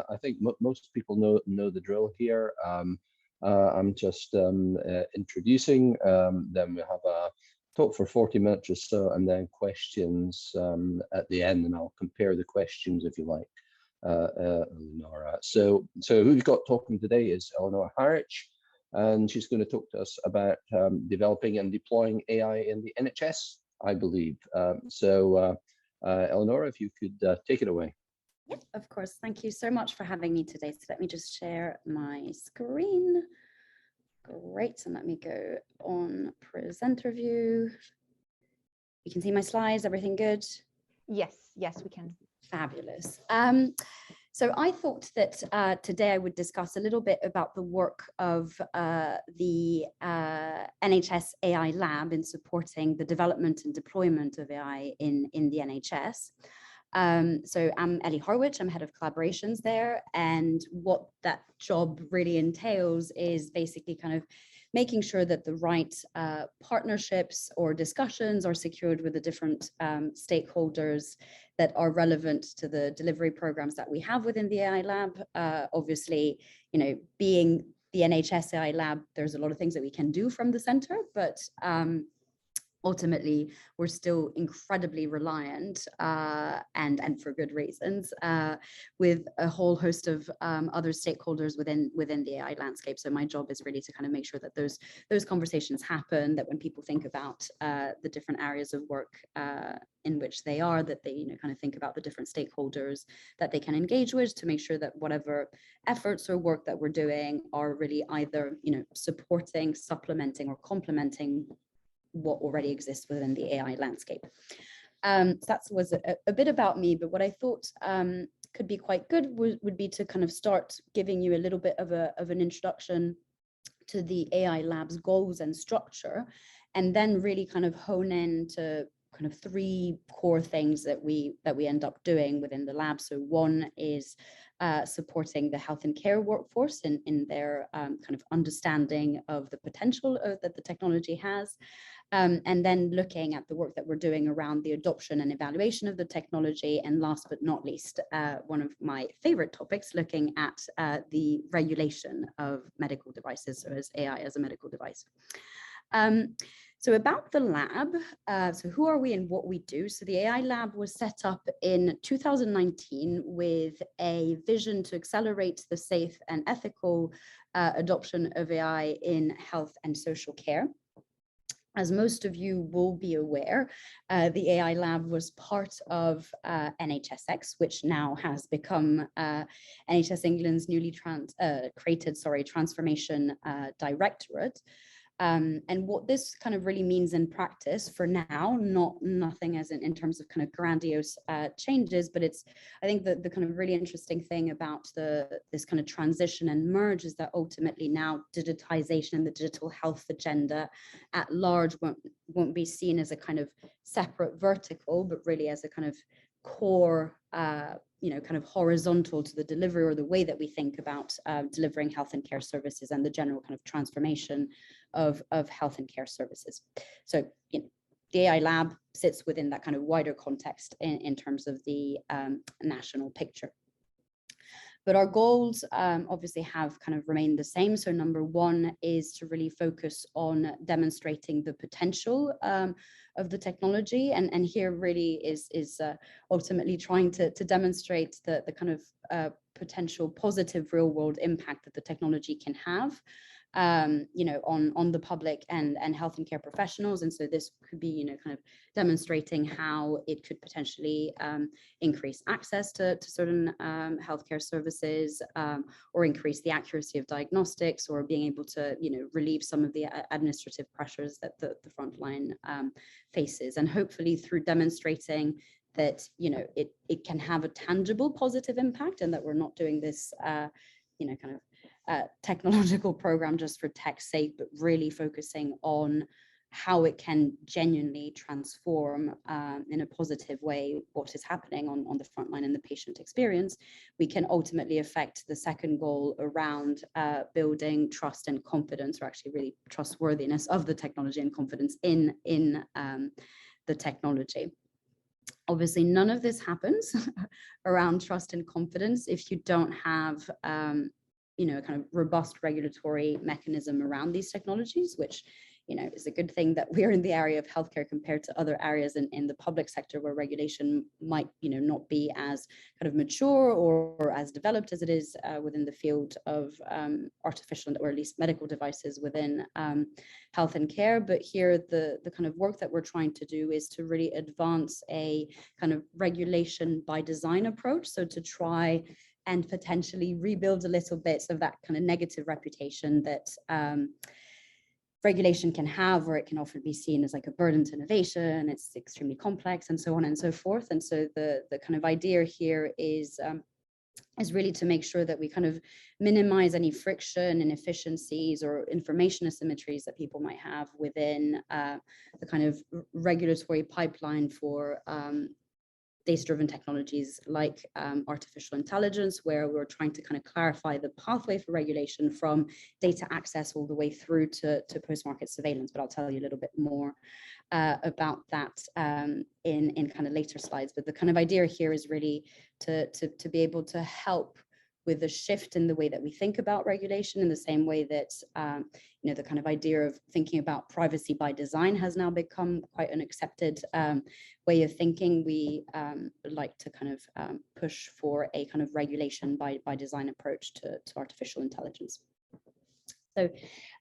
I think most people know the drill here. I'm just introducing. Then we have a talk for 40 minutes or so, and then questions at the end, and I'll compare the questions if you like, Eleonora. So who we've got talking today is Eleonora Harwich, and she's going to talk to us about developing and deploying AI in the NHS, I believe. Eleonora, if you could take it away. Yeah, of course. Thank you so much for having me today. So let me just share my screen. Great, and let me go on presenter view. You can see my slides, everything good? Yes, we can. Fabulous. So I thought that today I would discuss a little bit about the work of the NHS AI Lab in supporting the development and deployment of AI in the NHS. So I'm Ellie Harwich, I'm head of collaborations there, and what that job really entails is basically kind of making sure that the right partnerships or discussions are secured with the different stakeholders that are relevant to the delivery programs that we have within the AI Lab. Obviously, being the NHS AI Lab, there's a lot of things that we can do from the center, but ultimately, we're still incredibly reliant, and for good reasons, with a whole host of other stakeholders within the AI landscape. So my job is really to kind of make sure that those conversations happen, that when people think about the different areas of work in which they are, that they kind of think about the different stakeholders that they can engage with, to make sure that whatever efforts or work that we're doing are really either supporting, supplementing, or complementing what already exists within the AI landscape. So that was a bit about me, but what I thought could be quite good would be to kind of start giving you a little bit of an introduction to the AI Lab's goals and structure, and then really kind of hone in to kind of three core things that we end up doing within the lab. So one is supporting the health and care workforce in their kind of understanding of the potential that the technology has. And then looking at the work that we're doing around the adoption and evaluation of the technology. And last but not least, one of my favorite topics, looking at the regulation of medical devices, so as AI as a medical device. So about the lab, so who are we and what we do? So the AI Lab was set up in 2019 with a vision to accelerate the safe and ethical adoption of AI in health and social care. As most of you will be aware, the AI Lab was part of NHSX, which now has become NHS England's newly created Transformation Directorate. And what this kind of really means in practice for now, nothing as in terms of kind of grandiose changes, but it's, I think the kind of really interesting thing about this kind of transition and merge is that ultimately now digitization and the digital health agenda at large won't be seen as a kind of separate vertical, but really as a kind of core, kind of horizontal to the delivery or the way that we think about delivering health and care services and the general kind of transformation of health and care services. So, the AI Lab sits within that kind of wider context in terms of the national picture. But our goals obviously have kind of remained the same. So number one is to really focus on demonstrating the potential of the technology. And here really is ultimately trying to demonstrate the kind of potential positive real world impact that the technology can have on the public and health and care professionals. And so this could be, kind of demonstrating how it could potentially increase access to certain healthcare services, or increase the accuracy of diagnostics, or being able to, relieve some of the administrative pressures that the frontline faces. And hopefully through demonstrating that, it can have a tangible positive impact, and that we're not doing this, kind of technological program just for tech's sake, but really focusing on how it can genuinely transform in a positive way what is happening on the front line in the patient experience. We can ultimately affect the second goal around building trust and confidence, or actually really trustworthiness of the technology and confidence in the technology. Obviously, none of this happens around trust and confidence if you don't have, you know, a kind of robust regulatory mechanism around these technologies, which, you know, is a good thing that we're in the area of healthcare compared to other areas in the public sector where regulation might, you know, not be as kind of mature or as developed as it is within the field of artificial or at least medical devices within health and care. But here, the kind of work that we're trying to do is to really advance a kind of regulation by design approach. So to try and potentially rebuild a little bit of that kind of negative reputation that regulation can have, where it can often be seen as like a burden to innovation, it's extremely complex and so on and so forth. And so the kind of idea here is really to make sure that we kind of minimize any friction, inefficiencies, or information asymmetries that people might have within the kind of regulatory pipeline for data-driven technologies like artificial intelligence, where we're trying to kind of clarify the pathway for regulation from data access all the way through to post-market surveillance. But I'll tell you a little bit more about that in kind of later slides. But the kind of idea here is really to be able to help with the shift in the way that we think about regulation, in the same way that you know, the kind of idea of thinking about privacy by design has now become quite an accepted way of thinking. We like to kind of push for a kind of regulation by design approach to artificial intelligence. So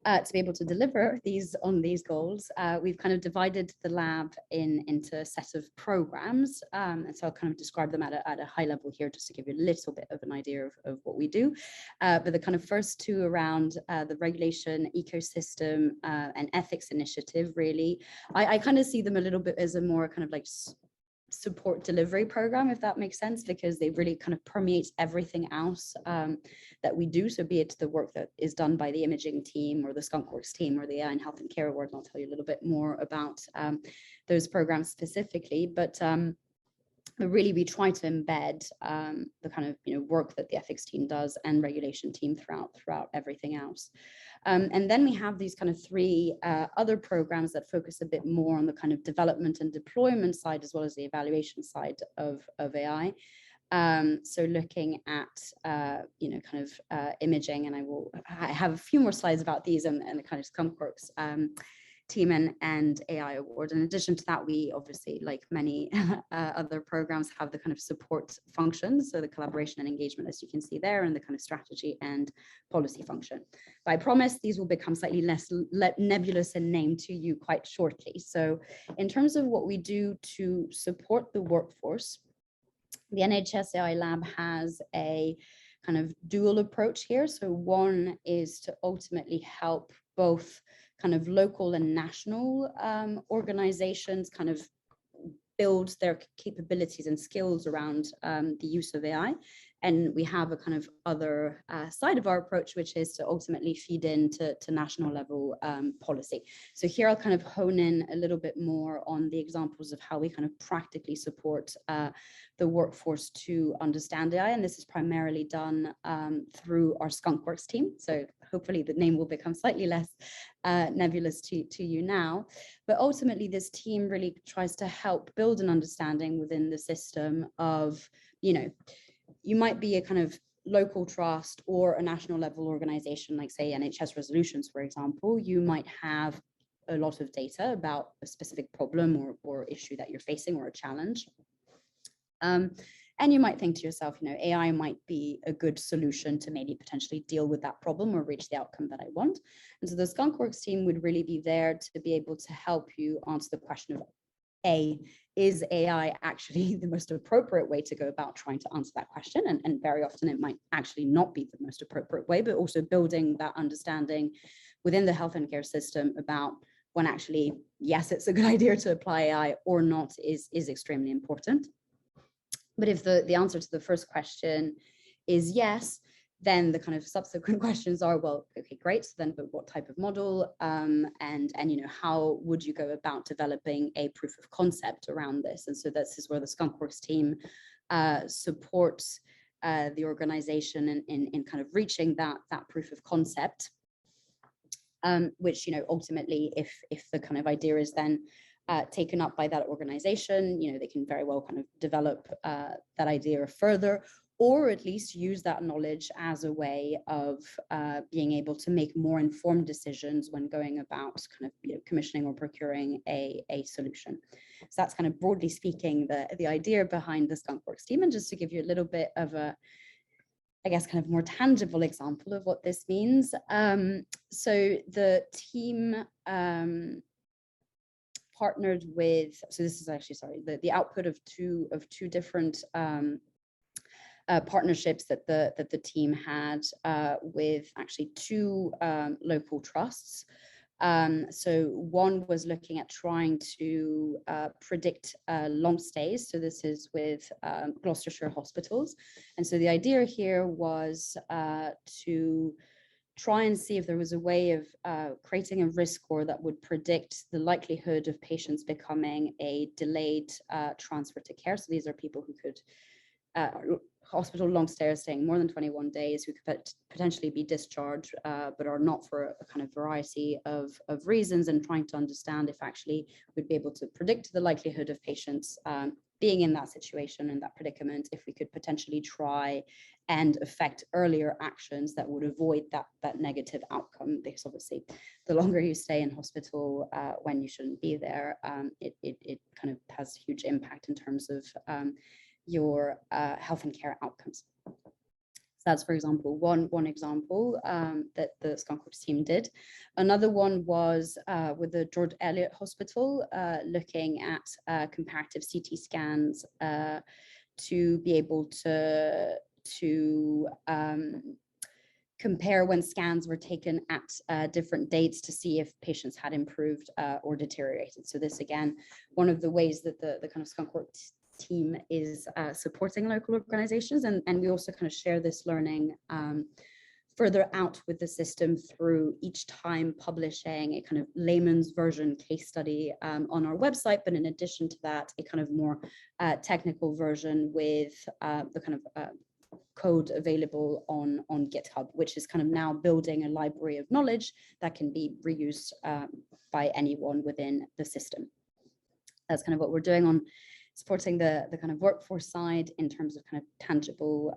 to be able to deliver on these goals, we've kind of divided the lab into a set of programs. And so I'll kind of describe them at a high level here, just to give you a little bit of an idea of what we do. But the kind of first two around the regulation ecosystem and ethics initiative, really, I kind of see them a little bit as a more kind of like support delivery program, if that makes sense, because they really kind of permeate everything else that we do. So be it the work that is done by the imaging team or the skunkworks team or the AI in Health and Care Award, and I'll tell you a little bit more about those programs specifically. But really we try to embed the kind of, you know, work that the ethics team does and regulation team throughout everything else. And then we have these kind of three other programs that focus a bit more on the kind of development and deployment side, as well as the evaluation side of AI. So looking at, you know, kind of imaging, and I have a few more slides about these and the kind of skunkworks team and AI award. In addition to that, we obviously, like many other programs, have the kind of support functions, so the collaboration and engagement, as you can see there, and the kind of strategy and policy function. But I promise these will become slightly less nebulous in name to you quite shortly. So in terms of what we do to support the workforce, the NHS AI Lab has a kind of dual approach here. So one is to ultimately help both kind of local and national organizations kind of build their capabilities and skills around the use of AI. And we have a kind of other side of our approach, which is to ultimately feed into national level policy. So here I'll kind of hone in a little bit more on the examples of how we kind of practically support the workforce to understand AI. And this is primarily done through our skunkworks team. So hopefully the name will become slightly less nebulous to you now. But ultimately, this team really tries to help build an understanding within the system of, you know, you might be a kind of local trust or a national level organization, like say NHS Resolutions, for example. You might have a lot of data about a specific problem or issue that you're facing, or a challenge. And you might think to yourself, you know, AI might be a good solution to maybe potentially deal with that problem or reach the outcome that I want. And so the skunkworks team would really be there to be able to help you answer the question of, A, is AI actually the most appropriate way to go about trying to answer that question? And very often it might actually not be the most appropriate way, but also building that understanding within the health and care system about when actually, yes, it's a good idea to apply AI or not is extremely important. But if the answer to the first question is yes, then the kind of subsequent questions are, well, okay, great. So then, but what type of model, and you know, how would you go about developing a proof of concept around this? And so this is where the skunkworks team supports the organization in kind of reaching that proof of concept, which, you know, ultimately, if the kind of idea is then taken up by that organization. They can very well kind of develop that idea further, or at least use that knowledge as a way of being able to make more informed decisions when going about kind of commissioning or procuring a solution. So that's kind of broadly speaking the idea behind the skunkworks team. And just to give you a little bit of a, I guess, kind of more tangible example of what this means. So the team partnered with, so this is actually, sorry, the output of two different partnerships that the team had with actually two local trusts. So one was looking at trying to predict long stays. So this is with Gloucestershire hospitals. And so the idea here was to try and see if there was a way of creating a risk score that would predict the likelihood of patients becoming a delayed transfer to care. So these are people who could hospital long stayers staying more than 21 days who could potentially be discharged, but are not for a kind of variety of reasons, and trying to understand if actually we'd be able to predict the likelihood of patients being in that situation and that predicament, if we could potentially try and affect earlier actions that would avoid that negative outcome. Because obviously the longer you stay in hospital when you shouldn't be there, it kind of has huge impact in terms of your health and care outcomes. So that's, for example, one example that the skunkworks team did. Another one was with the George Eliot Hospital, looking at comparative CT scans to be able to compare when scans were taken at different dates to see if patients had improved or deteriorated. So this, again, one of the ways that the kind of skunkworks team is supporting local organizations, and we also kind of share this learning further out with the system through each time publishing a kind of layman's version case study on our website, but in addition to that, a kind of more technical version with the kind of code available on GitHub, which is kind of now building a library of knowledge that can be reused by anyone within the system. That's kind of what we're doing on supporting the kind of workforce side in terms of kind of tangible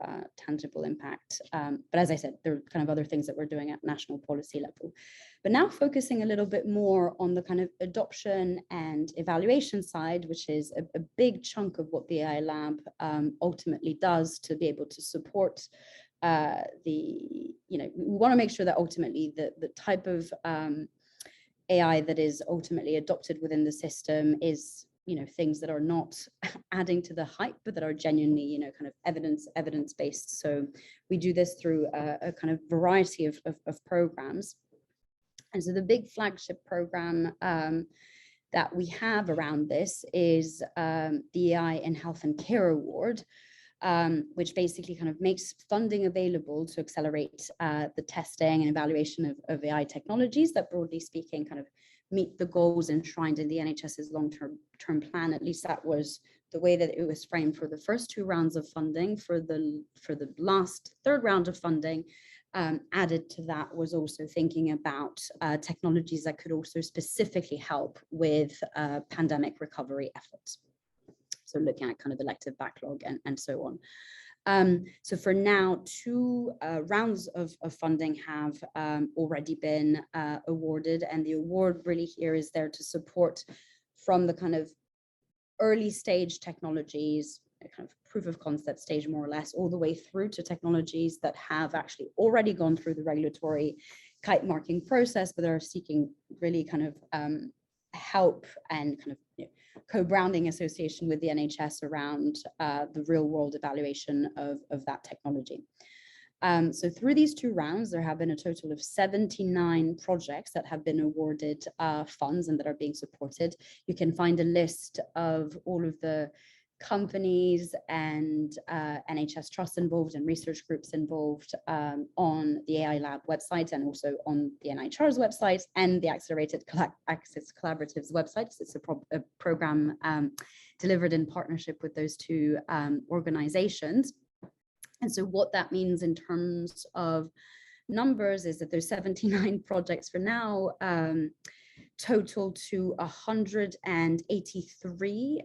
impact. But as I said, there are kind of other things that we're doing at national policy level. But now focusing a little bit more on the kind of adoption and evaluation side, which is a big chunk of what the AI Lab ultimately does to be able to support we want to make sure that ultimately the type of AI that is ultimately adopted within the system is things that are not adding to the hype, but that are genuinely, kind of evidence-based. So we do this through a kind of variety of programs. And so the big flagship program that we have around this is the AI in Health and Care Award, which basically kind of makes funding available to accelerate the testing and evaluation of AI technologies that, broadly speaking, kind of meet the goals enshrined in the NHS's long-term plan. At least that was the way that it was framed for the first two rounds of funding. For the last third round of funding, added to that was also thinking about technologies that could also specifically help with pandemic recovery efforts. So looking at kind of elective backlog and so on. So for now, two rounds of funding have already been awarded, and the award really here is there to support from the kind of early stage technologies, kind of proof of concept stage more or less, all the way through to technologies that have actually already gone through the regulatory kite marking process, but are seeking really kind of help and kind of co-branding association with the NHS around the real world evaluation of that technology. So through these two rounds, there have been a total of 79 projects that have been awarded funds and that are being supported. You can find a list of all of the companies and NHS trusts involved and research groups involved on the AI Lab website, and also on the NIHR's website and the Accelerated Access Collaborative's website. So it's a program delivered in partnership with those two organizations. And so what that means in terms of numbers is that there's 79 projects for now. total to 183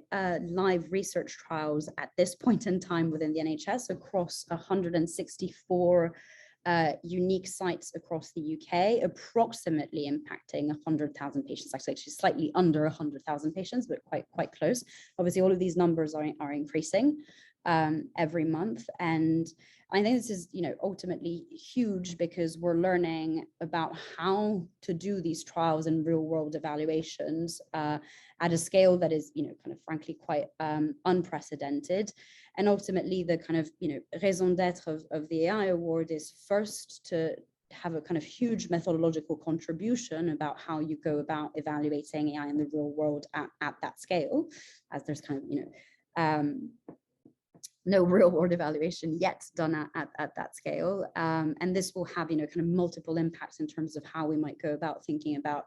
live research trials at this point in time within the NHS across 164 unique sites across the UK, approximately impacting 100,000 patients, actually slightly under 100,000 patients, but quite close. Obviously, all of these numbers are increasing every month. And I think this is, ultimately huge because we're learning about how to do these trials and real world evaluations at a scale that is, kind of frankly quite unprecedented. And ultimately the kind of, raison d'etre of the AI award is first to have a kind of huge methodological contribution about how you go about evaluating AI in the real world at that scale, as there's kind of, no real world evaluation yet done at that scale. And this will have, kind of multiple impacts in terms of how we might go about thinking about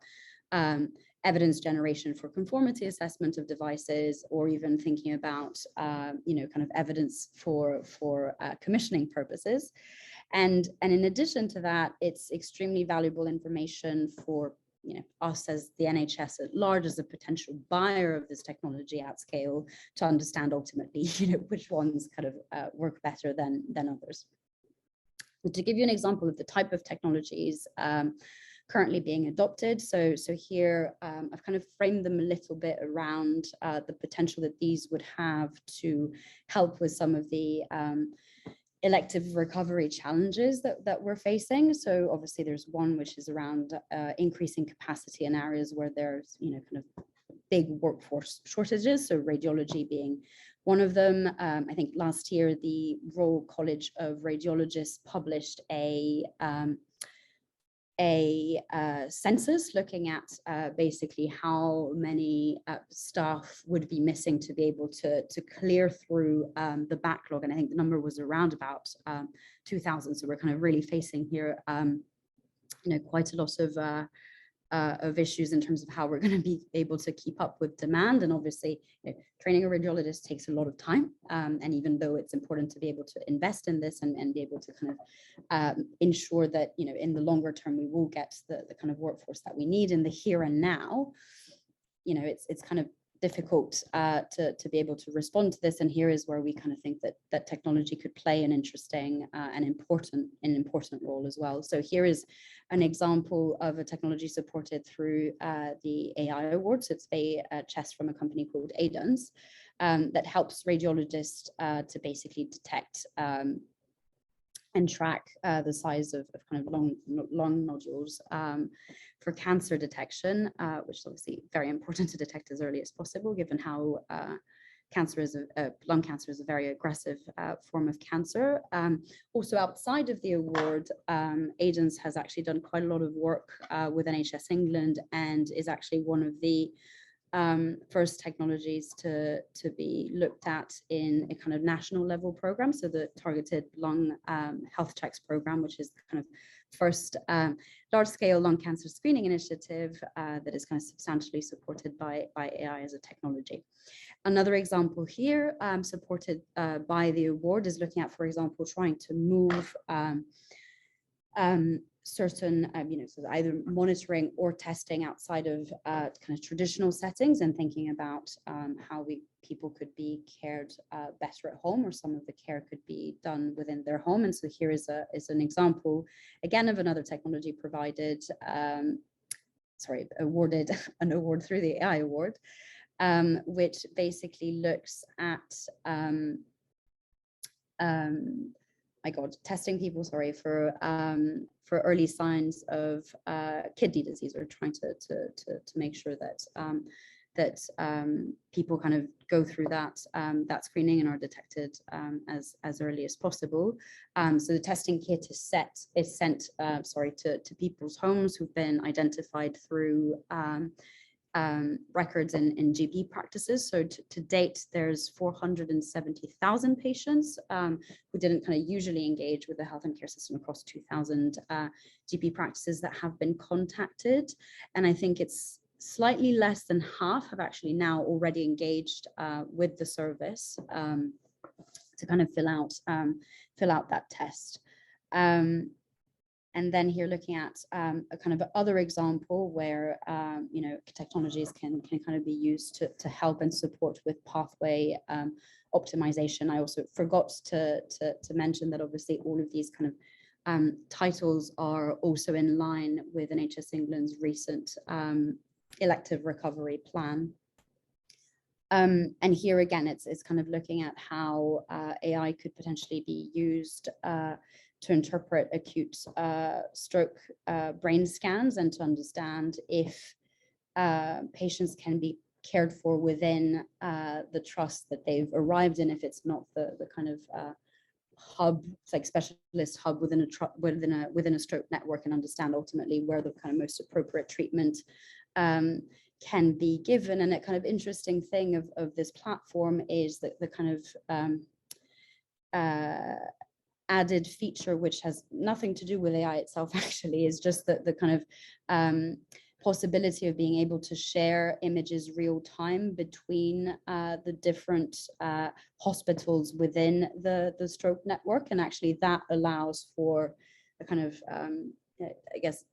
evidence generation for conformity assessment of devices, or even thinking about, kind of evidence for commissioning purposes. And in addition to that, it's extremely valuable information for us as the NHS at large, as a potential buyer of this technology at scale, to understand ultimately, which ones kind of work better than others. But to give you an example of the type of technologies currently being adopted, so here I've kind of framed them a little bit around the potential that these would have to help with some of the elective recovery challenges that we're facing. So obviously there's one which is around increasing capacity in areas where there's kind of big workforce shortages, so radiology being one of them. I think last year the Royal College of Radiologists published a census looking at basically how many staff would be missing to be able to clear through the backlog. And I think the number was around about 2,000. So we're kind of really facing here, quite a lot of issues in terms of how we're going to be able to keep up with demand. And obviously, training a radiologist takes a lot of time. And even though it's important to be able to invest in this and be able to kind of ensure that, in the longer term, we will get the kind of workforce that we need in the here and now, it's kind of difficult to be able to respond to this. And here is where we kind of think that technology could play an interesting and important role as well. So here is an example of a technology supported through the AI Awards. It's a chest from a company called Aidance that helps radiologists to basically detect and track the size of kind of lung nodules for cancer detection, which is obviously very important to detect as early as possible, given how lung cancer is a very aggressive form of cancer. Also outside of the award, Aidance has actually done quite a lot of work with NHS England, and is actually one of the first technologies to be looked at in a kind of national level program. So the Targeted Lung Health Checks program, which is kind of first large scale lung cancer screening initiative that is kind of substantially supported by AI as a technology. Another example here supported by the award is looking at, for example, trying to move certain, so either monitoring or testing outside of kind of traditional settings, and thinking about how people could be cared better at home, or some of the care could be done within their home. And so here is an example again of another technology provided, awarded an award through the AI award, which basically looks at testing people, for early signs of kidney disease, or trying to make sure that people kind of go through that screening and are detected as early as possible. So the testing kit is sent to people's homes who've been identified through records in GP practices. So to date, there's 470,000 patients who didn't kind of usually engage with the health and care system across 2,000 GP practices that have been contacted. And I think it's slightly less than half have actually now already engaged with the service to kind of fill out that test. And then here looking at a kind of other example where, technologies can kind of be used to help and support with pathway optimization. I also forgot to mention that obviously all of these kind of titles are also in line with NHS England's recent elective recovery plan. And here again, it's kind of looking at how AI could potentially be used to interpret acute stroke brain scans and to understand if patients can be cared for within the trust that they've arrived in, if it's not the kind of hub, it's like specialist hub within a stroke network, and understand ultimately where the kind of most appropriate treatment can be given. And a kind of interesting thing of this platform is that the kind of added feature, which has nothing to do with AI itself actually, is just that the kind of possibility of being able to share images real time between the different hospitals within the stroke network. And actually that allows for a kind of, I guess,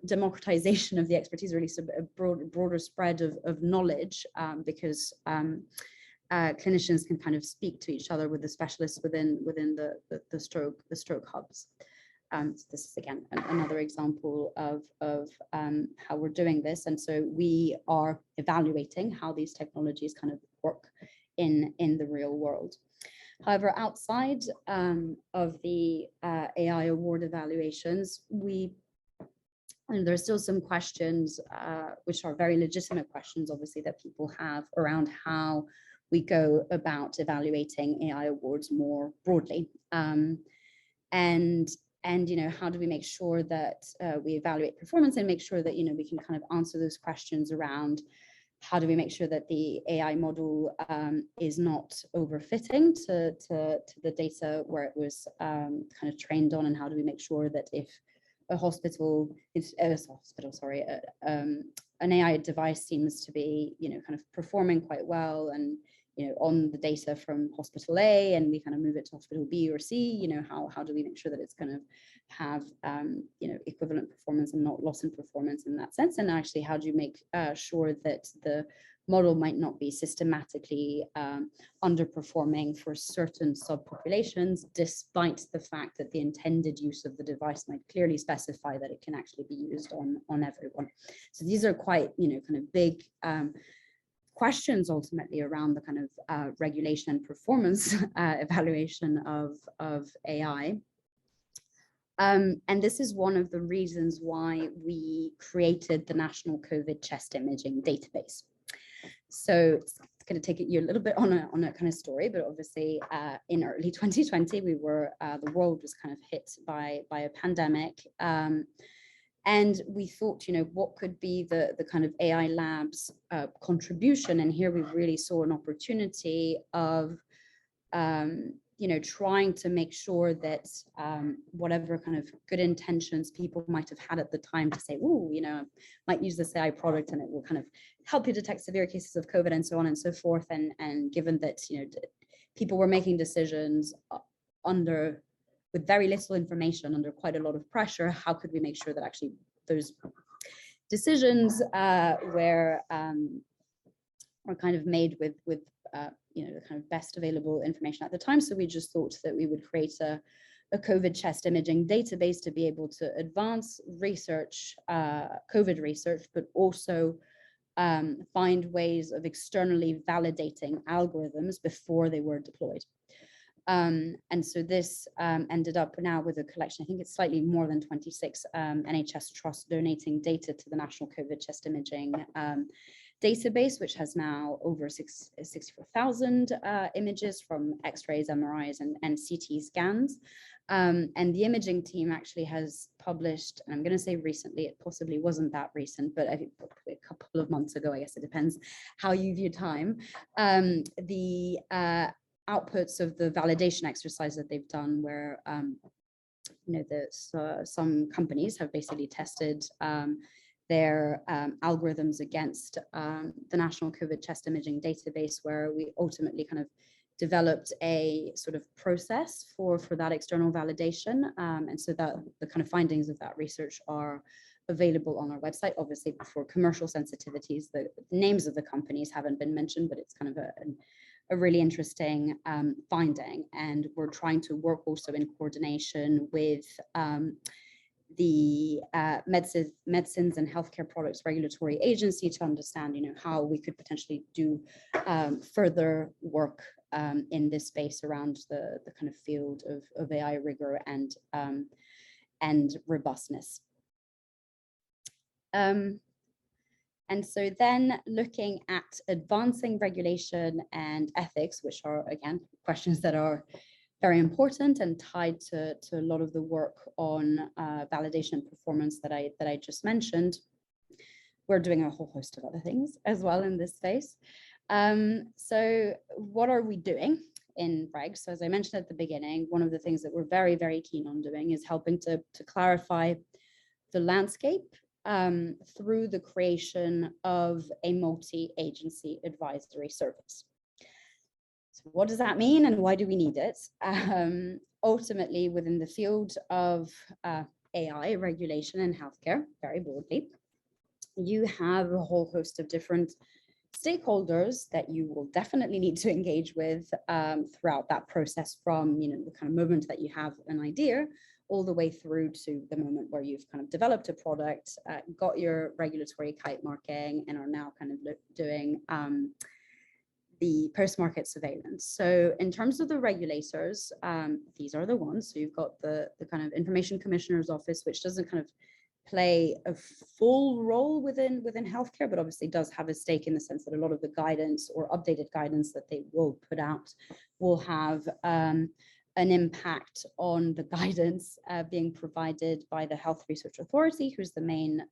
democratization of the expertise, really a broader spread of knowledge, because clinicians can kind of speak to each other with the specialists within the stroke hubs. So this is again another example of how we're doing this, and so we are evaluating how these technologies kind of work in the real world. However, outside of the AI award evaluations, there are still some questions which are very legitimate questions, obviously, that people have around how we go about evaluating AI awards more broadly. And how do we make sure that we evaluate performance and make sure that we can kind of answer those questions around how do we make sure that the AI model is not overfitting to the data where it was kind of trained on, and how do we make sure that if an AI device seems to be kind of performing quite well and on the data from hospital A, and we kind of move it to hospital B or C, how do we make sure that it's going to have equivalent performance and not loss in performance in that sense? And actually, how do you make sure that the model might not be systematically underperforming for certain subpopulations, despite the fact that the intended use of the device might clearly specify that it can actually be used on everyone? So these are quite kind of big questions ultimately around the kind of regulation and performance evaluation of AI. And this is one of the reasons why we created the National COVID Chest Imaging Database. So it's going to take you a little bit on a kind of story, but obviously in early 2020, the world was kind of hit by a pandemic. And we thought, what could be the kind of AI Lab's contribution? And here we really saw an opportunity of, trying to make sure that whatever kind of good intentions people might have had at the time to say, oh, might use this AI product and it will kind of help you detect severe cases of COVID and so on and so forth. And given that, people were making decisions with very little information, under quite a lot of pressure, how could we make sure that actually those decisions were kind of made with the kind of best available information at the time? So we just thought that we would create a COVID chest imaging database to be able to advance research, COVID research, but also find ways of externally validating algorithms before they were deployed. And so this ended up now with a collection, I think it's slightly more than 26 NHS trusts donating data to the National COVID Chest Imaging database, which has now over 64,000 images from X-rays, MRIs, and CT scans. And the imaging team actually has published, and I'm going to say recently, it possibly wasn't that recent, but I think probably a couple of months ago, I guess it depends how you view time, the outputs of the validation exercise that they've done, where some companies have basically tested their algorithms against the National COVID Chest Imaging Database, where we ultimately kind of developed a sort of process for that external validation. And so that the kind of findings of that research are available on our website. Obviously, for commercial sensitivities, the names of the companies haven't been mentioned, but it's kind of a really interesting finding. And we're trying to work also in coordination with the Medicines and Healthcare Products Regulatory Agency to understand, how we could potentially do further work in this space around the kind of field of AI rigor and robustness. And so then looking at advancing regulation and ethics, which are, again, questions that are very important and tied to a lot of the work on validation and performance that I just mentioned. We're doing a whole host of other things as well in this space. So what are we doing in regs? So as I mentioned at the beginning, one of the things that we're very, very keen on doing is helping to clarify the landscape through the creation of a multi-agency advisory service. So what does that mean and why do we need it? Ultimately, within the field of AI regulation and healthcare, very broadly, you have a whole host of different stakeholders that you will definitely need to engage with throughout that process, from the kind of moment that you have an idea all the way through to the moment where you've kind of developed a product, got your regulatory kite marking, and are now kind of doing the post-market surveillance. So in terms of the regulators, these are the ones. So you've got the kind of Information Commissioner's Office, which doesn't kind of play a full role within healthcare, but obviously does have a stake in the sense that a lot of the guidance or updated guidance that they will put out will have an impact on the guidance being provided by the Health Research Authority, who's the main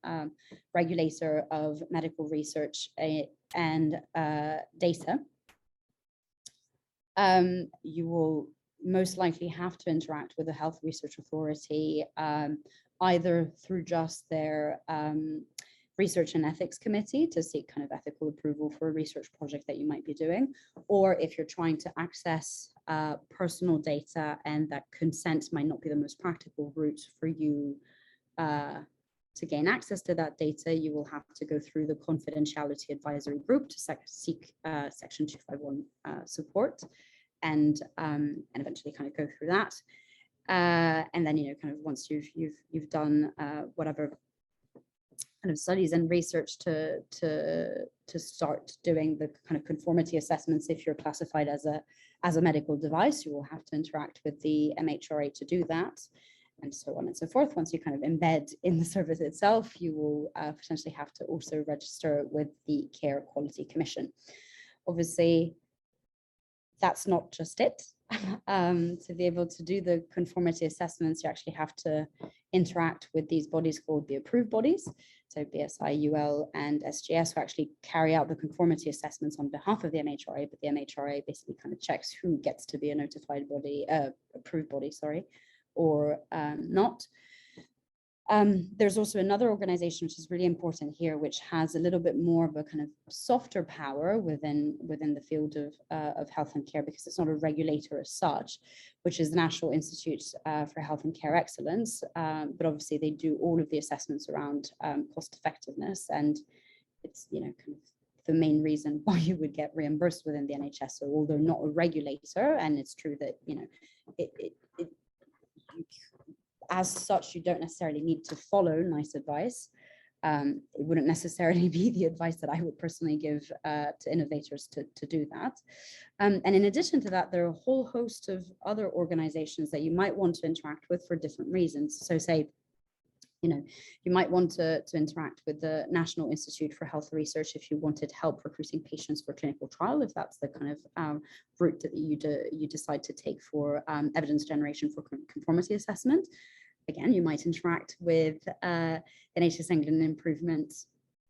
regulator of medical research and data. You will most likely have to interact with the Health Research Authority either through just their Research and Ethics Committee to seek kind of ethical approval for a research project that you might be doing, or if you're trying to access personal data and that consent might not be the most practical route for you to gain access to that data, you will have to go through the Confidentiality Advisory Group to seek Section 251 support and eventually kind of go through that. And then, kind of once you've done whatever kind of studies and research to start doing the kind of conformity assessments, if you're classified as a medical device, you will have to interact with the MHRA to do that, and so on and so forth. Once you kind of embed in the service itself, you will potentially have to also register with the Care Quality Commission. Obviously, that's not just it. To be able to do the conformity assessments, you actually have to interact with these bodies called the approved bodies. So BSI, UL, and SGS, who actually carry out the conformity assessments on behalf of the MHRA, but the MHRA basically kind of checks who gets to be a notified body, approved body, sorry, or not. There's also another organization which is really important here, which has a little bit more of a kind of softer power within the field of health and care, because it's not a regulator as such, which is the National Institute for Health and Care Excellence. But obviously they do all of the assessments around cost effectiveness, and it's kind of the main reason why you would get reimbursed within the NHS. So although not a regulator, and it's true that as such, you don't necessarily need to follow NICE advice. It wouldn't necessarily be the advice that I would personally give to innovators to do that. And in addition to that, there are a whole host of other organizations that you might want to interact with for different reasons. So say, you might want to interact with the National Institute for Health Research if you wanted help recruiting patients for clinical trial, if that's the kind of route that you decide to take for evidence generation for conformity assessment. Again, you might interact with NHS England Improvement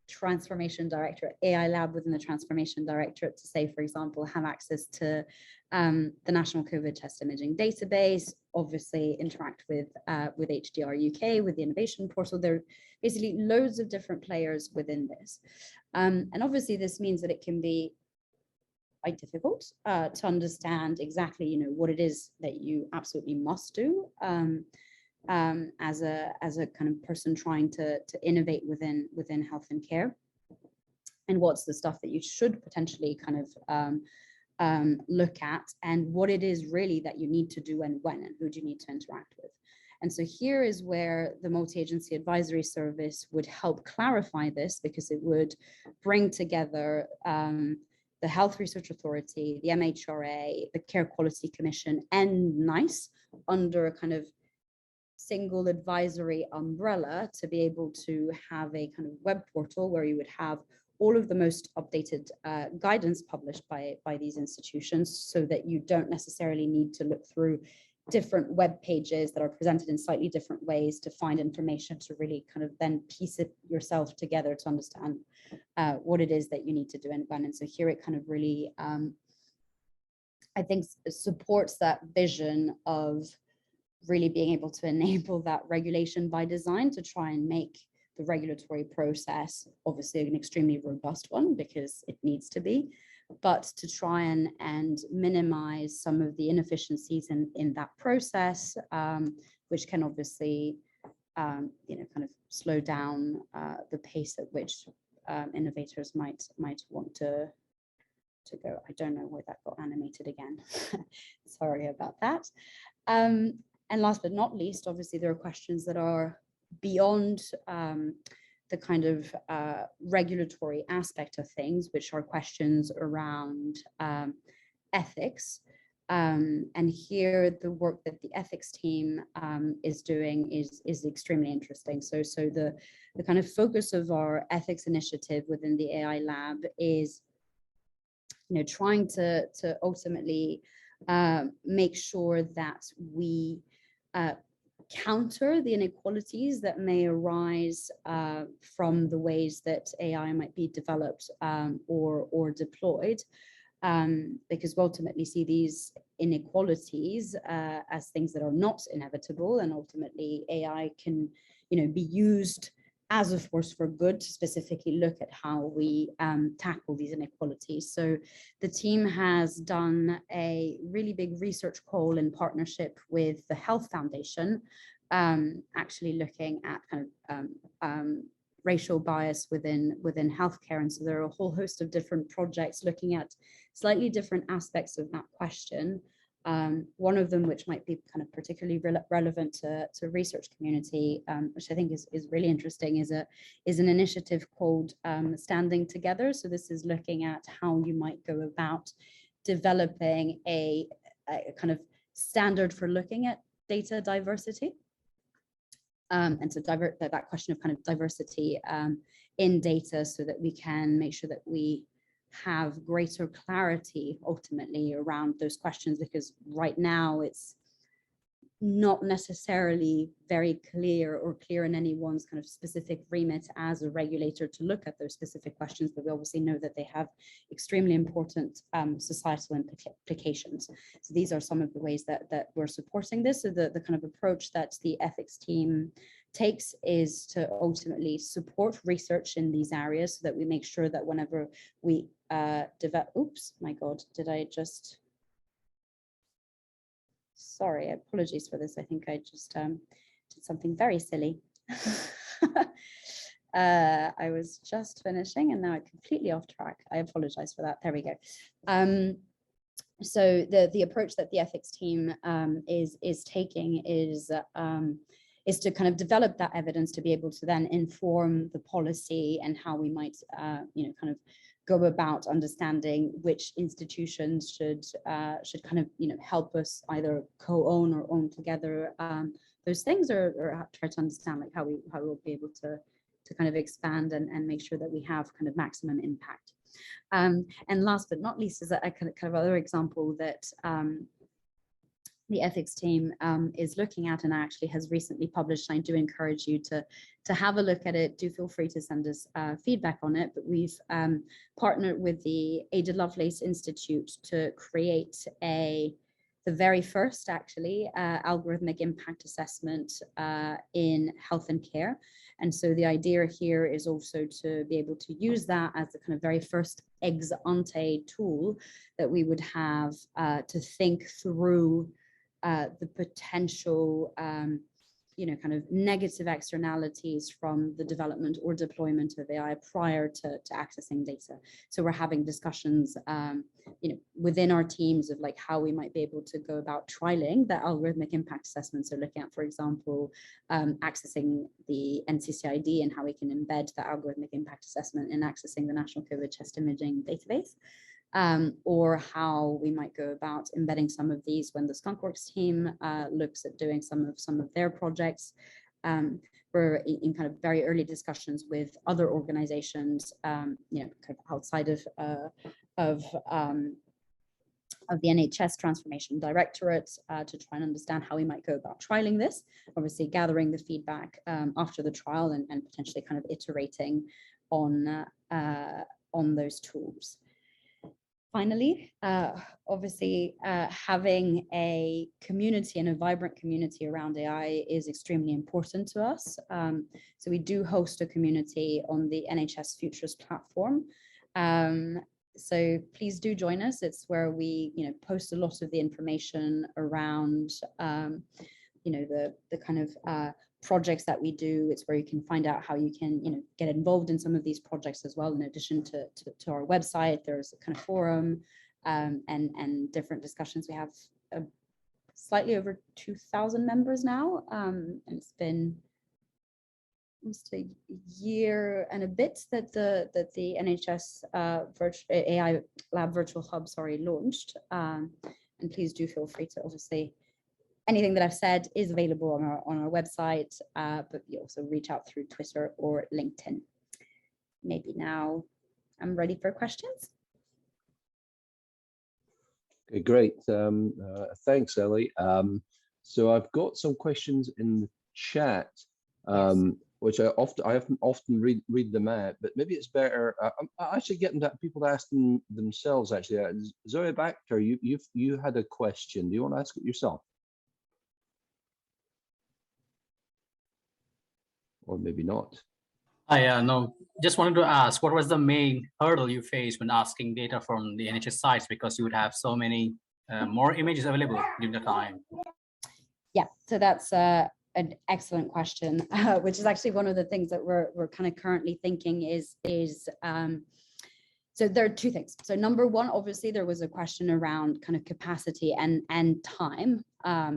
Transformation Directorate, AI Lab within the Transformation Directorate, to say, for example, have access to the National COVID Test Imaging Database, obviously interact with HDR UK, with the Innovation Portal. There are basically loads of different players within this. And obviously this means that it can be quite difficult to understand exactly, you know, what it is that you absolutely must do as a kind of person trying to innovate within health and care, and what's the stuff that you should potentially kind of look at, and what it is really that you need to do and when, and who do you need to interact with. And so here is where the multi-agency advisory service would help clarify this, because it would bring together the Health Research Authority, the MHRA, the Care Quality Commission, and NICE under a kind of single advisory umbrella to be able to have a kind of web portal where you would have all of the most updated guidance published by these institutions, so that you don't necessarily need to look through different web pages that are presented in slightly different ways to find information, to really kind of then piece it yourself together to understand what it is that you need to do and when. And so here it kind of really, I think, supports that vision of really being able to enable that regulation by design to try and make the regulatory process obviously an extremely robust one, because it needs to be, but to try and minimize some of the inefficiencies in that process, which can obviously, you know, kind of slow down the pace at which innovators might want to go. I don't know why that got animated again. Sorry about that. And last but not least, obviously there are questions that are beyond the kind of regulatory aspect of things, which are questions around ethics. And here the work that the ethics team is doing is extremely interesting. So the kind of focus of our ethics initiative within the AI Lab is, you know, trying to ultimately make sure that we counter the inequalities that may arise from the ways that AI might be developed or deployed, because we ultimately see these inequalities as things that are not inevitable, and ultimately AI can, you know, be used as a force for good to specifically look at how we tackle these inequalities. So the team has done a really big research call in partnership with the Health Foundation, actually looking at kind of racial bias within healthcare. And so there are a whole host of different projects looking at slightly different aspects of that question. One of them, which might be kind of particularly relevant to research community, which I think is really interesting, is an initiative called Standing Together. So this is looking at how you might go about developing a kind of standard for looking at data diversity. And so that question of kind of diversity in data, so that we can make sure that we have greater clarity ultimately around those questions, because right now it's not necessarily very clear in anyone's kind of specific remit as a regulator to look at those specific questions, but we obviously know that they have extremely important societal implications. So these are some of the ways that we're supporting this. So the kind of approach that the ethics team takes is to ultimately support research in these areas, so that we make sure that whenever we develop, oops, my God, did I just, sorry, apologies for this. I think I just did something very silly. I was just finishing and now I'm completely off track. I apologize for that. There we go. So the approach that the ethics team is taking is to kind of develop that evidence to be able to then inform the policy and how we might, you know, kind of go about understanding which institutions should kind of, you know, help us either co-own or own together those things, or try to understand like how we'll be able to kind of expand and make sure that we have kind of maximum impact. And last but not least is a kind of other example that the ethics team is looking at, and actually has recently published. I do encourage you to have a look at it. Do feel free to send us feedback on it. But we've partnered with the Ada Lovelace Institute to create a the very first actually algorithmic impact assessment in health and care. And so the idea here is also to be able to use that as the kind of very first ex ante tool that we would have to think through the potential kind of negative externalities from the development or deployment of AI prior to accessing data. So we're having discussions, within our teams of like how we might be able to go about trialing the algorithmic impact assessment. So looking at, for example, accessing the NCCID and how we can embed the algorithmic impact assessment in accessing the National COVID Chest Imaging Database. Or how we might go about embedding some of these when the skunkworks team looks at doing some of their projects. We're in kind of very early discussions with other organizations, kind of outside of the NHS Transformation Directorate to try and understand how we might go about trialing this, obviously gathering the feedback after the trial and potentially kind of iterating on those tools. Finally, obviously, having a community and a vibrant community around AI is extremely important to us. So we do host a community on the NHS Futures platform. So please do join us. It's where we, post a lot of the information around, the kind of projects that we do. It's where you can find out how you can, get involved in some of these projects as well. In addition to our website, there's a kind of forum and different discussions. We have slightly over 2,000 members now, and it's been almost a year and a bit that the NHS AI Lab Virtual Hub, launched. And please do feel free to obviously. Anything that I've said is available on our website, but you also reach out through Twitter or LinkedIn. Maybe now I'm ready for questions. Okay, great. Thanks, Ellie. So I've got some questions in the chat, which I often read them out, but maybe it's better. I actually getting people to ask them themselves. Actually, Zoe Bacter, you had a question. Do you want to ask it yourself? Or maybe not. No, just wanted to ask, what was the main hurdle you faced when asking data from the NHS sites, because you would have so many more images available during the time? Yeah, so that's an excellent question, which is actually one of the things that we're kind of currently thinking is so there are two things. So number one, obviously there was a question around kind of capacity and time.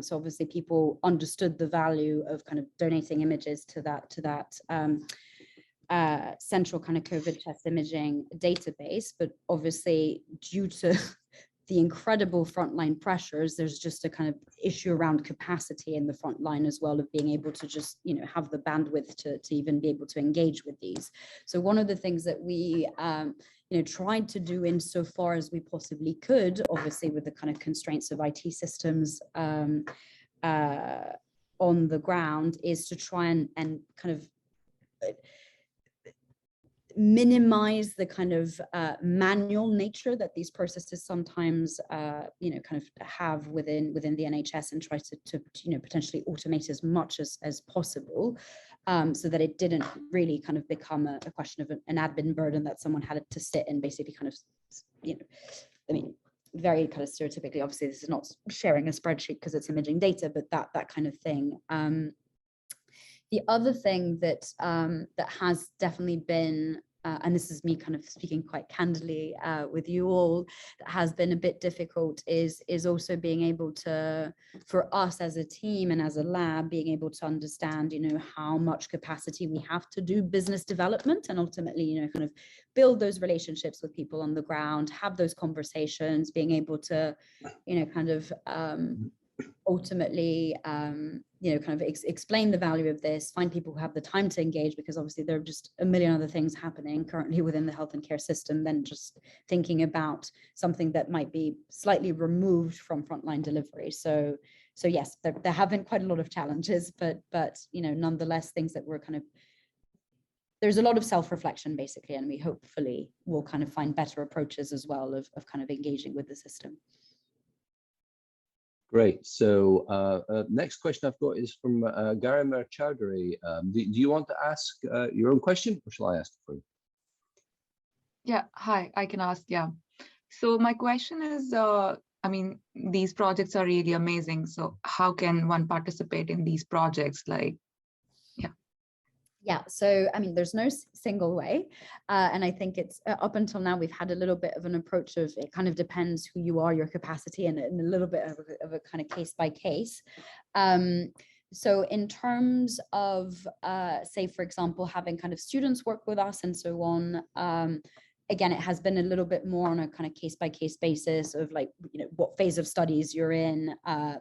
So obviously people understood the value of kind of donating images to that central kind of COVID chest imaging database, but obviously due to the incredible frontline pressures, there's just a kind of issue around capacity in the front line as well, of being able to just, have the bandwidth to even be able to engage with these. So one of the things that we, tried to do insofar as we possibly could, obviously with the kind of constraints of IT systems on the ground, is to try and kind of minimize the kind of manual nature that these processes sometimes kind of have within the NHS, and try to potentially automate as much as possible, so that it didn't really kind of become a question of an admin burden that someone had to sit and basically kind of, very kind of stereotypically, obviously this is not sharing a spreadsheet because it's imaging data, but that kind of thing. The other thing that that has definitely been, and this is me kind of speaking quite candidly with you all, that has been a bit difficult is also being able to, for us as a team and as a lab, being able to understand, how much capacity we have to do business development, and ultimately, kind of build those relationships with people on the ground, have those conversations, being able to, kind of ultimately, kind of explain the value of this, find people who have the time to engage, because obviously there are just a million other things happening currently within the health and care system than just thinking about something that might be slightly removed from frontline delivery. So yes, there have been quite a lot of challenges, but nonetheless, things that we're kind of, there's a lot of self-reflection basically, and we hopefully will kind of find better approaches as well of kind of engaging with the system. Great. So next question I've got is from Garimer Chowdhury. Do you want to ask your own question, or shall I ask it for you? Yeah, hi, I can ask, yeah. So my question is, I mean, these projects are really amazing. So how can one participate in these projects? Like, yeah. Yeah, so I mean, there's no single way. And I think it's up until now, we've had a little bit of an approach of it kind of depends who you are, your capacity, and a little bit of a kind of case by case. So in terms of, say, for example, having kind of students work with us and so on, again, it has been a little bit more on a kind of case by case basis of like, you know, what phase of studies you're in,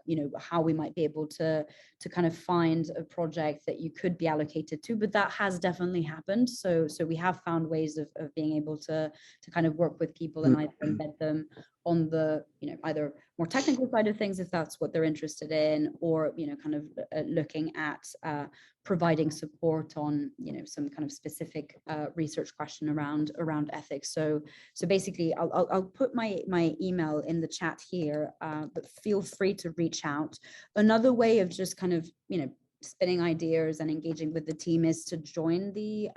you know, how we might be able to kind of find a project that you could be allocated to, but that has definitely happened. So we have found ways of being able to kind of work with people and either embed them on the, you know, either more technical side of things, if that's what they're interested in, or, you know, kind of looking at providing support on, you know, some kind of specific research question around ethics. So basically, I'll put my email in the chat here, but feel free to reach out. Another way of just kind of, you know, spinning ideas and engaging with the team is to join the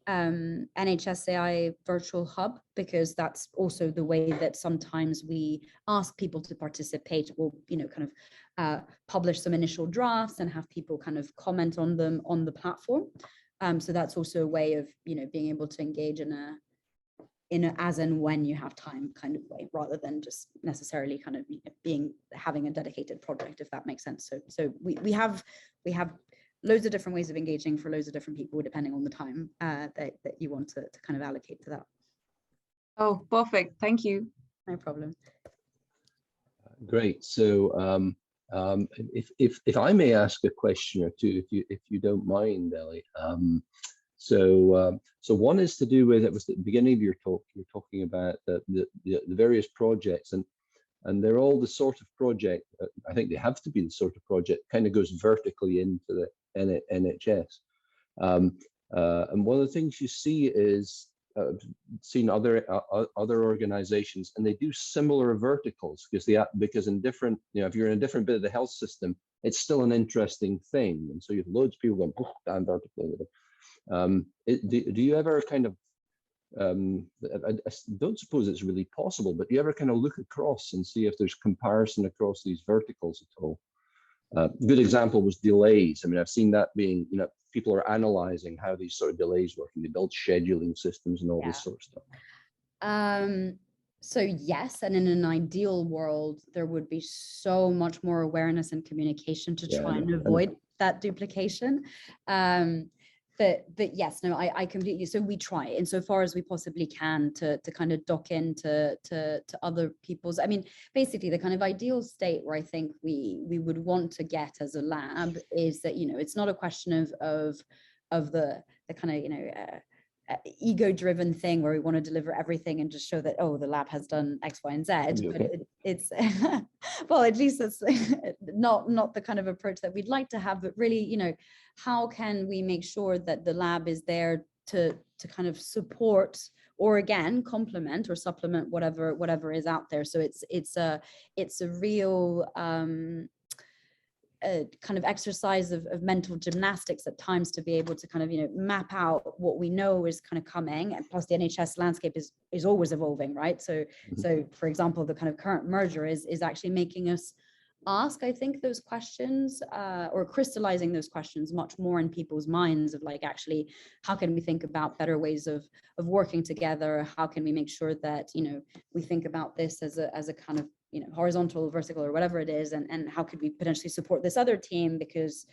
NHS AI virtual hub, because that's also the way that sometimes we ask people to participate. We'll, you know, kind of publish some initial drafts and have people kind of comment on them on the platform. So that's also a way of, you know, being able to engage in a as and when you have time kind of way, rather than just necessarily kind of, you know, having a dedicated project, if that makes sense. So we have loads of different ways of engaging for loads of different people, depending on the time that you want to kind of allocate to that. Oh, perfect. Thank you. No problem. Great. So if I may ask a question or two, if you don't mind, Ellie. So one is to do with, it was at the beginning of your talk, you're talking about the various projects, and they're all the sort of project, I think they have to be the sort of project kind of goes vertically into the NHS. And one of the things you see is seen other organizations, and they do similar verticals because in different, you know, if you're in a different bit of the health system, it's still an interesting thing, and so you have loads of people going down vertically with it. Do you ever kind of I don't suppose it's really possible, but do you ever kind of look across and see if there's comparison across these verticals at all? Good example was delays. I mean, I've seen that being, you know, people are analyzing how these sort of delays work, and they build scheduling systems and all this sort of stuff. So yes, and in an ideal world, there would be so much more awareness and communication to try and avoid that duplication. But yes, no, I completely, so we try insofar as we possibly can to kind of dock into to other people's, I mean, basically the kind of ideal state where I think we would want to get as a lab is that, you know, it's not a question of the kind of, you know, ego-driven thing where we want to deliver everything and just show that, oh, the lab has done X, Y, and Z. But it's well, at least it's not the kind of approach that we'd like to have, but really, you know, how can we make sure that the lab is there to kind of support, or again complement or supplement whatever is out there. So it's a real a kind of exercise of mental gymnastics at times to be able to kind of, you know, map out what we know is kind of coming, and plus the NHS landscape is always evolving, right? So for example, the kind of current merger is actually making us ask, I think, those questions or crystallizing those questions much more in people's minds of like, actually, how can we think about better ways of working together? How can we make sure that, you know, we think about this as a kind of, you know, horizontal, vertical, or whatever it is, and how could we potentially support this other team, because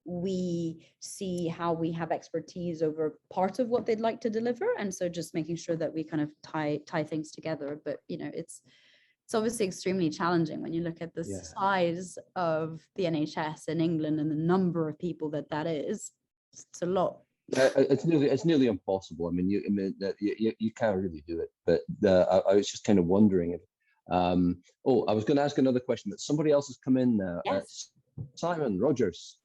we see how we have expertise over part of what they'd like to deliver, and so just making sure that we kind of tie things together. But you know, it's obviously extremely challenging when you look at the size of the NHS in England and the number of people that is. It's a lot. It's nearly impossible. I mean, you can't really do it. But I was just kind of wondering if. I was going to ask another question, but somebody else has come in now. Yes. Simon Rogers.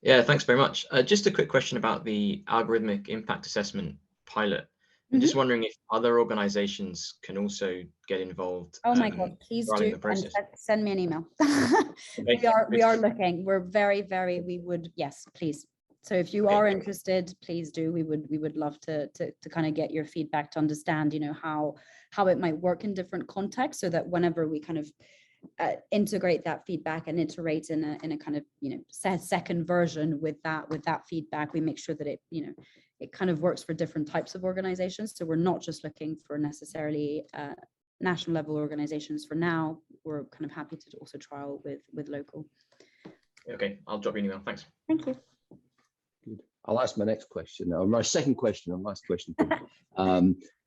Yeah, thanks very much. Just a quick question about the algorithmic impact assessment pilot. I'm just wondering if other organizations can also get involved. Oh my God, please do, the process. and send me an email. Okay. We are looking, we're very, we would, yes, please. So if you are interested, please do. We would love to kind of get your feedback to understand, you know, how it might work in different contexts, so that whenever we kind of integrate that feedback and iterate in a kind of, you know, second version with that feedback, we make sure that it, you know, it kind of works for different types of organizations. So we're not just looking for necessarily national level organizations for now. We're kind of happy to also trial with local. Okay, I'll drop you an email. Thanks. Thank you. Good. I'll ask my next question, or my second question, and last question.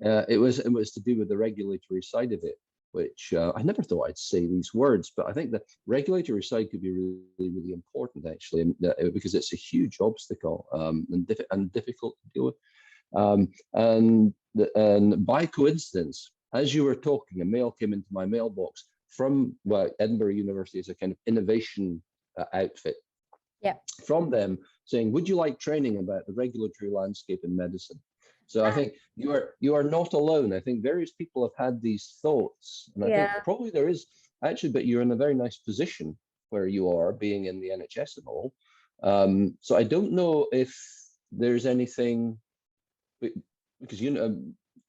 It was to do with the regulatory side of it, which I never thought I'd say these words, but I think the regulatory side could be really important, actually, because it's a huge obstacle and difficult to deal with. And by coincidence, as you were talking, a mail came into my mailbox from Edinburgh University as a kind of innovation outfit. Yeah. From them saying, would you like training about the regulatory landscape in medicine? So I think you are not alone. I think various people have had these thoughts, and I think probably there is actually, but you're in a very nice position where you are, being in the NHS and all. So I don't know if there's anything, because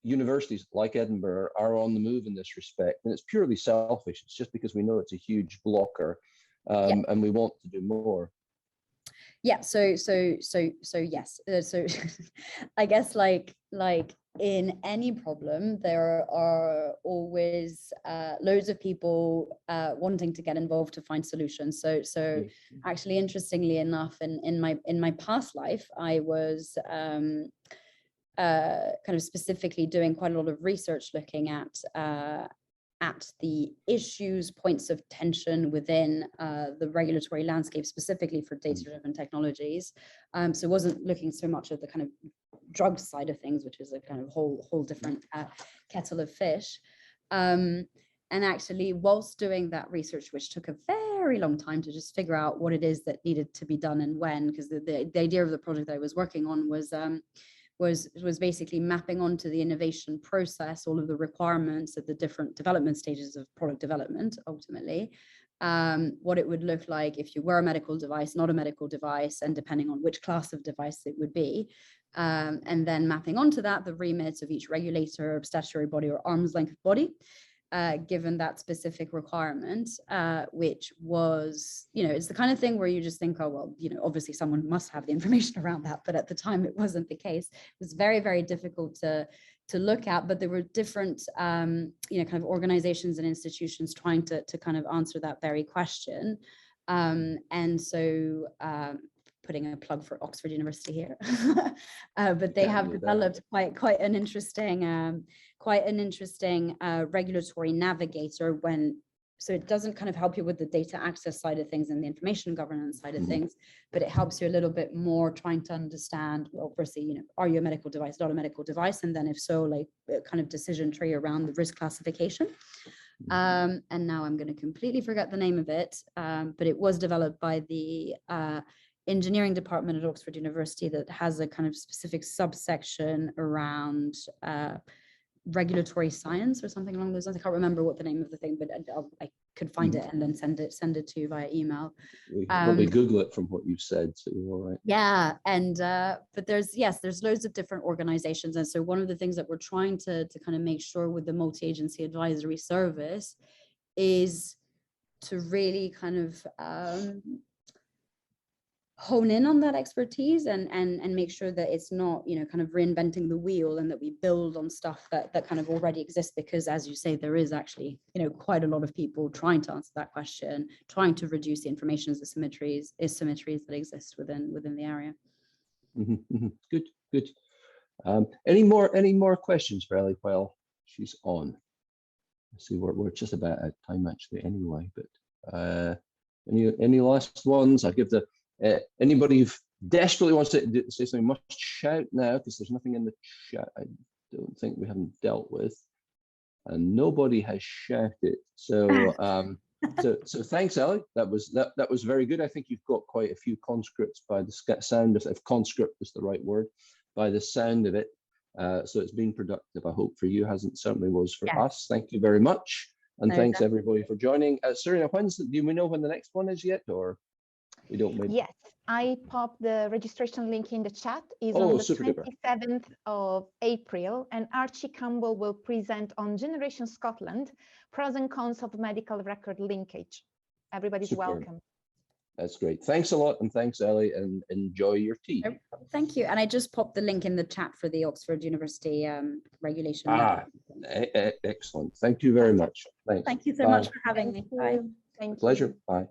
universities like Edinburgh are on the move in this respect, and it's purely selfish. It's just because we know it's a huge blocker, and we want to do more. Yeah, so yes, so I guess like in any problem, there are always loads of people wanting to get involved to find solutions. So actually, interestingly enough, in my past life, I was kind of specifically doing quite a lot of research looking at the issues, points of tension within the regulatory landscape, specifically for data-driven technologies. So it wasn't looking so much at the kind of drug side of things, which is a kind of whole different kettle of fish. And actually, whilst doing that research, which took a very long time to just figure out what it is that needed to be done and when, because the idea of the project that I was working on was basically mapping onto the innovation process all of the requirements at the different development stages of product development, ultimately, what it would look like if you were a medical device, not a medical device, and depending on which class of device it would be, and then mapping onto that the remits of each regulator, statutory body, or arm's length body, given that specific requirement, which was, you know, it's the kind of thing where you just think, oh, well, you know, obviously someone must have the information around that, but at the time it wasn't the case. It was very, very difficult to look at, but there were different, you know, kind of organizations and institutions trying to kind of answer that very question. And so, putting a plug for Oxford University here, but they have developed quite an interesting regulatory navigator so it doesn't kind of help you with the data access side of things and the information governance side of things, but it helps you a little bit more trying to understand, well, firstly, you know, are you a medical device, not a medical device? And then if so, like a kind of decision tree around the risk classification. And now I'm going to completely forget the name of it, but it was developed by the engineering department at Oxford University that has a kind of specific subsection around regulatory science or something along those lines. I can't remember what the name of the thing, but I could find it and then send it to you via email. We can probably Google it from what you've said, so you're all right. Yeah, and but there's loads of different organizations, and so one of the things that we're trying to kind of make sure with the multi-agency advisory service is to really kind of hone in on that expertise and make sure that it's not, you know, kind of reinventing the wheel, and that we build on stuff that kind of already exists, because as you say, there is actually, you know, quite a lot of people trying to answer that question, trying to reduce the information asymmetries that exist within the area. Good. Any more questions for Ellie while she's on? Let's see, we're just about out of time actually anyway, but any last ones? I'll give the anybody who desperately wants to say something must shout now, because there's nothing in the chat I don't think we haven't dealt with, and nobody has shouted. So so thanks, Ellie. That was very good. I think you've got quite a few conscripts by the sound of, if conscript is the right word, by the sound of it. So it's been productive. I hope for you, hasn't certainly was for Yes. us. Thank you very much. And No, thanks definitely. everybody for joining. Serena, do we know when the next one is yet, or we don't? Maybe? Yes, I popped the registration link in the chat. Is Oh, on the super duper. 27th of April, and Archie Campbell will present on Generation Scotland, pros and cons of medical record linkage. Everybody's Super. welcome. That's great. Thanks a lot, and thanks, Ellie, and enjoy your tea. Thank you. And I just popped the link in the chat for the Oxford University regulation. Excellent. Thank you very much. Thanks. Thank you so Bye. much for having me. Bye. Thank you. Pleasure. Bye.